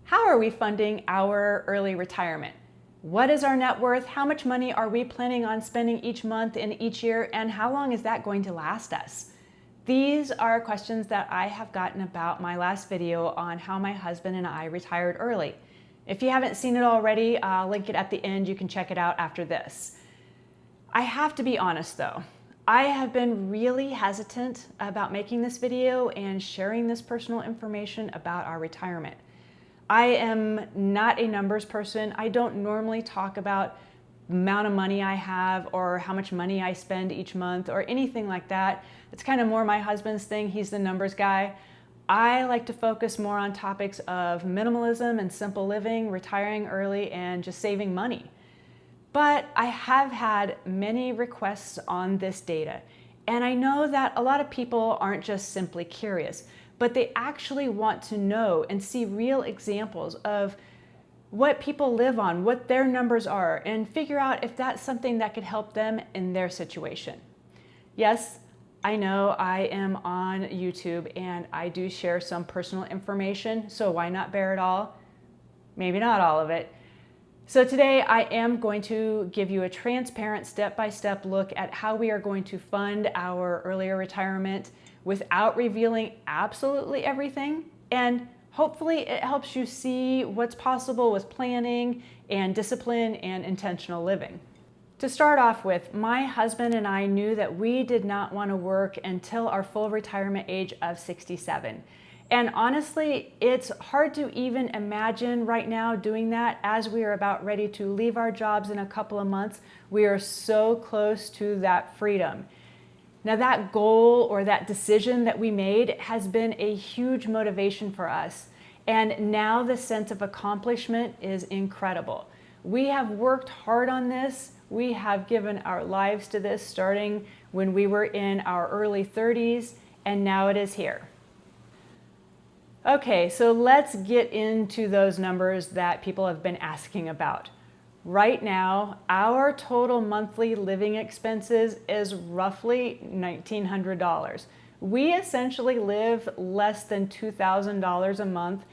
How are we funding our early retirement? What is our net worth? How much money are we planning on spending each month and each year? And how long is that going to last us? These are questions that I have gotten about my last video on how my husband and I retired early. If you haven't seen it already, I'll link it at the end. You can check it out after this. I have to be honest though. I have been really hesitant about making this video and sharing this personal information about our retirement. I am not a numbers person. I don't normally talk about the amount of money I have or how much money I spend each month or anything like that. It's kind of more my husband's thing. He's the numbers guy. I like to focus more on topics of minimalism and simple living, retiring early, and just saving money. But I have had many requests on this data, and I know that a lot of people aren't just simply curious, but they actually want to know and see real examples of what people live on, what their numbers are, and figure out if that's something that could help them in their situation. Yes, I know I am on YouTube and I do share some personal information, so why not bear it all? Maybe not all of it. So today I am going to give you a transparent step-by-step look at how we are going to fund our earlier retirement without revealing absolutely everything. And hopefully it helps you see what's possible with planning and discipline and intentional living. To start off with, my husband and I knew that we did not want to work until our full retirement age of 67. And honestly, it's hard to even imagine right now doing that as we are about ready to leave our jobs in a couple of months. We are so close to that freedom. Now that goal or that decision that we made has been a huge motivation for us. And now the sense of accomplishment is incredible. We have worked hard on this. We have given our lives to this starting when we were in our early 30s, and now it is here. Okay, so let's get into those numbers that people have been asking about. Right now, our total monthly living expenses is roughly $1,900. We essentially live less than $2,000 a month,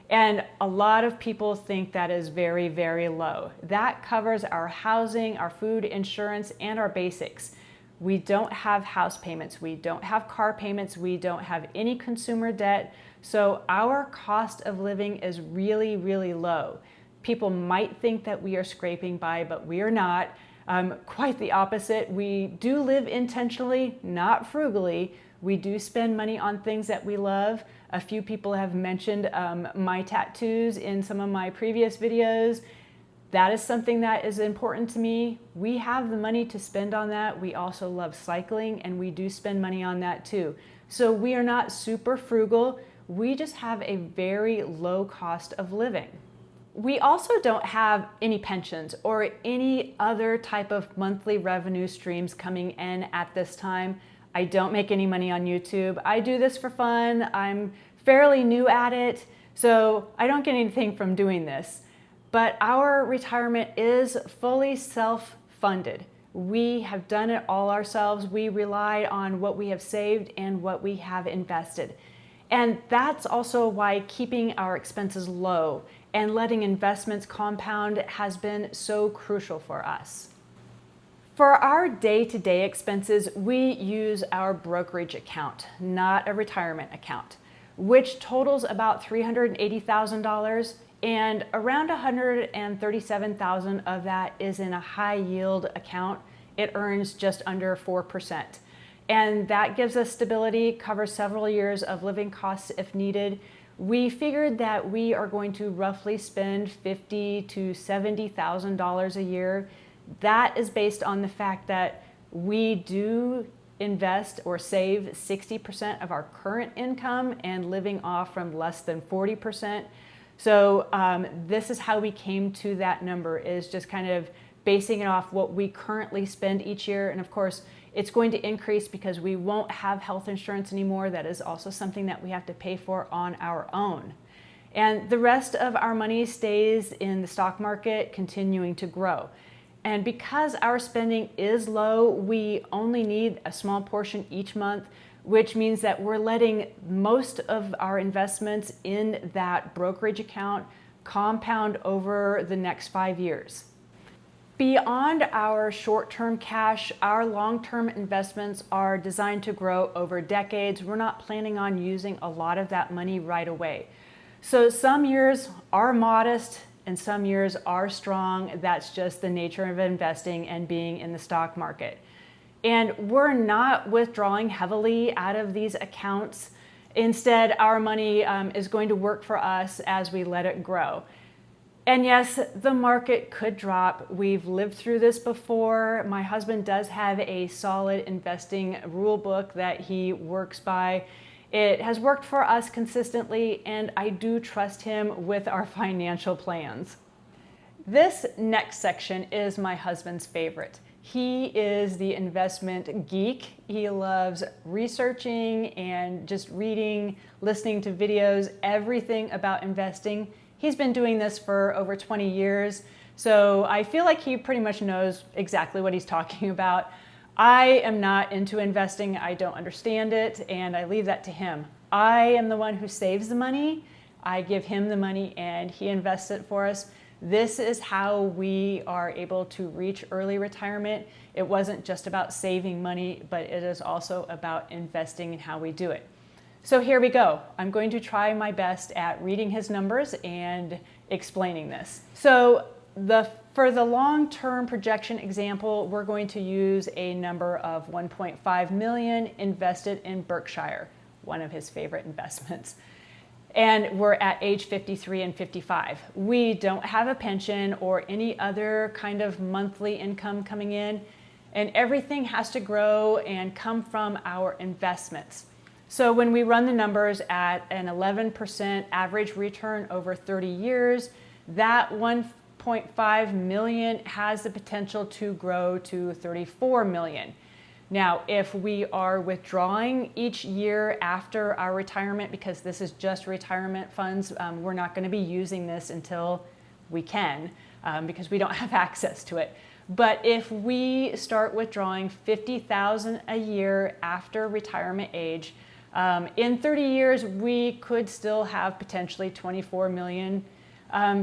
and a lot of people think that is very, very low. That covers our housing, our food, insurance, and our basics. We don't have house payments, we don't have car payments, we don't have any consumer debt, so our cost of living is really, really low. People might think that we are scraping by, but we are not. Quite the opposite. We do live intentionally, not frugally. We do spend money on things that we love. A few people have mentioned my tattoos in some of my previous videos. That is something that is important to me. We have the money to spend on that. We also love cycling, and we do spend money on that too. So we are not super frugal. We just have a very low cost of living. We also don't have any pensions or any other type of monthly revenue streams coming in at this time. I don't make any money on YouTube. I do this for fun. I'm fairly new at it, so I don't get anything from doing this. But our retirement is fully self-funded. We have done it all ourselves. We rely on what we have saved and what we have invested. And that's also why keeping our expenses low and letting investments compound has been so crucial for us. For our day-to-day expenses, we use our brokerage account, not a retirement account, which totals about $380,000, and around $137,000 of that is in a high yield account. It earns just under 4%. And that gives us stability, covers several years of living costs if needed. We figured that we are going to roughly spend $50,000 to $70,000 a year. That is based on the fact that we do invest or save 60% of our current income and living off from less than 40%. So this is how we came to that number, is just kind of basing it off what we currently spend each year. And of course, it's going to increase because we won't have health insurance anymore. That is also something that we have to pay for on our own. And the rest of our money stays in the stock market, continuing to grow. And because our spending is low, we only need a small portion each month, which means that we're letting most of our investments in that brokerage account compound over the next 5 years. Beyond our short-term cash, our long-term investments are designed to grow over decades. We're not planning on using a lot of that money right away. So some years are modest and some years are strong. That's just the nature of investing and being in the stock market. And we're not withdrawing heavily out of these accounts. Instead, our money is going to work for us as we let it grow. And yes, the market could drop. We've lived through this before. My husband does have a solid investing rule book that he works by. It has worked for us consistently, and I do trust him with our financial plans. This next section is my husband's favorite. He is the investment geek. He loves researching and just reading, listening to videos, everything about investing. He's been doing this for over 20 years, so I feel like he pretty much knows exactly what he's talking about. I am not into investing. I don't understand it, and I leave that to him. I am the one who saves the money. I give him the money, and he invests it for us. This is how we are able to reach early retirement. It wasn't just about saving money, but it is also about investing and how we do it. So here we go. I'm going to try my best at reading his numbers and explaining this. So for the long-term projection example, we're going to use a number of 1.5 million invested in Berkshire, one of his favorite investments. And we're at age 53 and 55. We don't have a pension or any other kind of monthly income coming in, and everything has to grow and come from our investments. So when we run the numbers at an 11% average return over 30 years, that 1.5 million has the potential to grow to 34 million. Now, if we are withdrawing each year after our retirement, because this is just retirement funds, we're not going to be using this until we can, because we don't have access to it. But if we start withdrawing $50,000 a year after retirement age, in 30 years, we could still have potentially 24 million,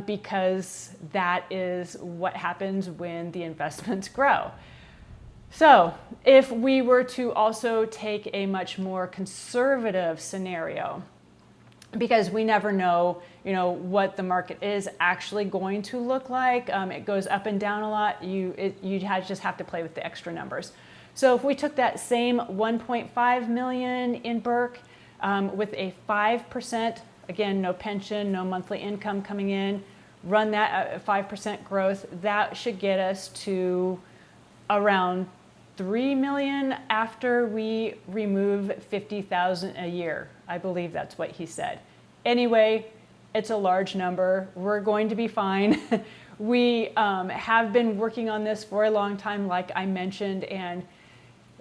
because that is what happens when the investments grow. So if we were to also take a much more conservative scenario, because we never know, what the market is actually going to look like. It goes up and down a lot. You just have to play with the extra numbers. So if we took that same 1.5 million in Berk with a 5%, again, no pension, no monthly income coming in, run that at 5% growth, that should get us to around 3 million after we remove 50,000 a year. I believe that's what he said. Anyway, it's a large number. We're going to be fine. We have been working on this for a long time, like I mentioned, and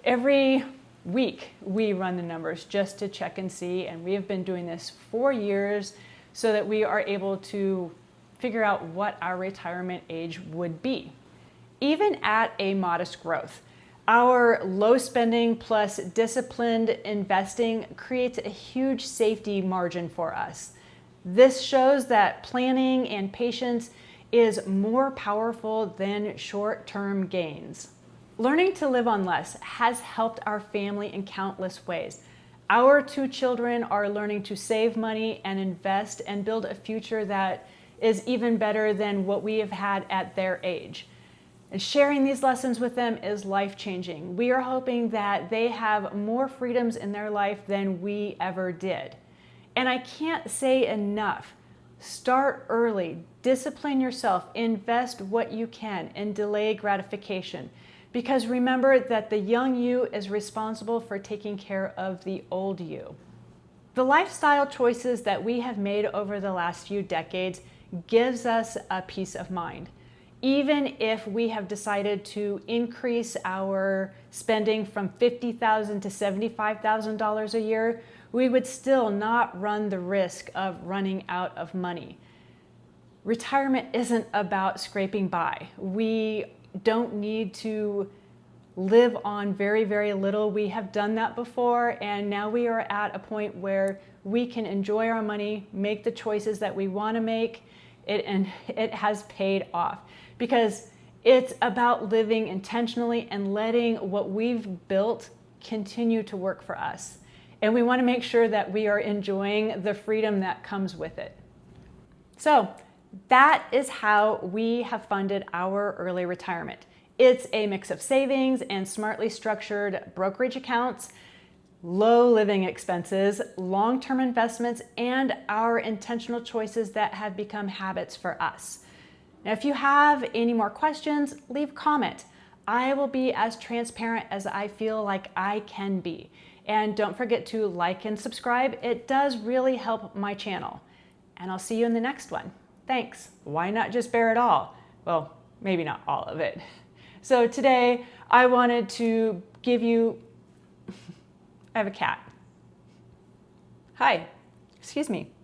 every week we run the numbers just to check and see, and we have been doing this for years so that we are able to figure out what our retirement age would be. Even at a modest growth, our low spending plus disciplined investing creates a huge safety margin for us. This shows that planning and patience is more powerful than short-term gains. Learning to live on less has helped our family in countless ways. Our 2 children are learning to save money and invest and build a future that is even better than what we have had at their age. And sharing these lessons with them is life-changing. We are hoping that they have more freedoms in their life than we ever did. And I can't say enough. Start early, discipline yourself, invest what you can, and delay gratification. Because remember that the young you is responsible for taking care of the old you. The lifestyle choices that we have made over the last few decades gives us a peace of mind. Even if we have decided to increase our spending from $50,000 to $75,000 a year, we would still not run the risk of running out of money. Retirement isn't about scraping by. We don't need to live on very, very little. We have done that before, and now we are at a point where we can enjoy our money, make the choices that we want to make, and it has paid off, because it's about living intentionally and letting what we've built continue to work for us. And we want to make sure that we are enjoying the freedom that comes with it. So that is how we have funded our early retirement. It's a mix of savings and smartly structured brokerage accounts, low living expenses, long-term investments, and our intentional choices that have become habits for us. Now, if you have any more questions, leave a comment. I will be as transparent as I feel like I can be. And don't forget to like and subscribe. It does really help my channel. And I'll see you in the next one. Thanks. Why not just bear it all? Well, maybe not all of it. So today I wanted to give you, I have a cat. Hi, excuse me.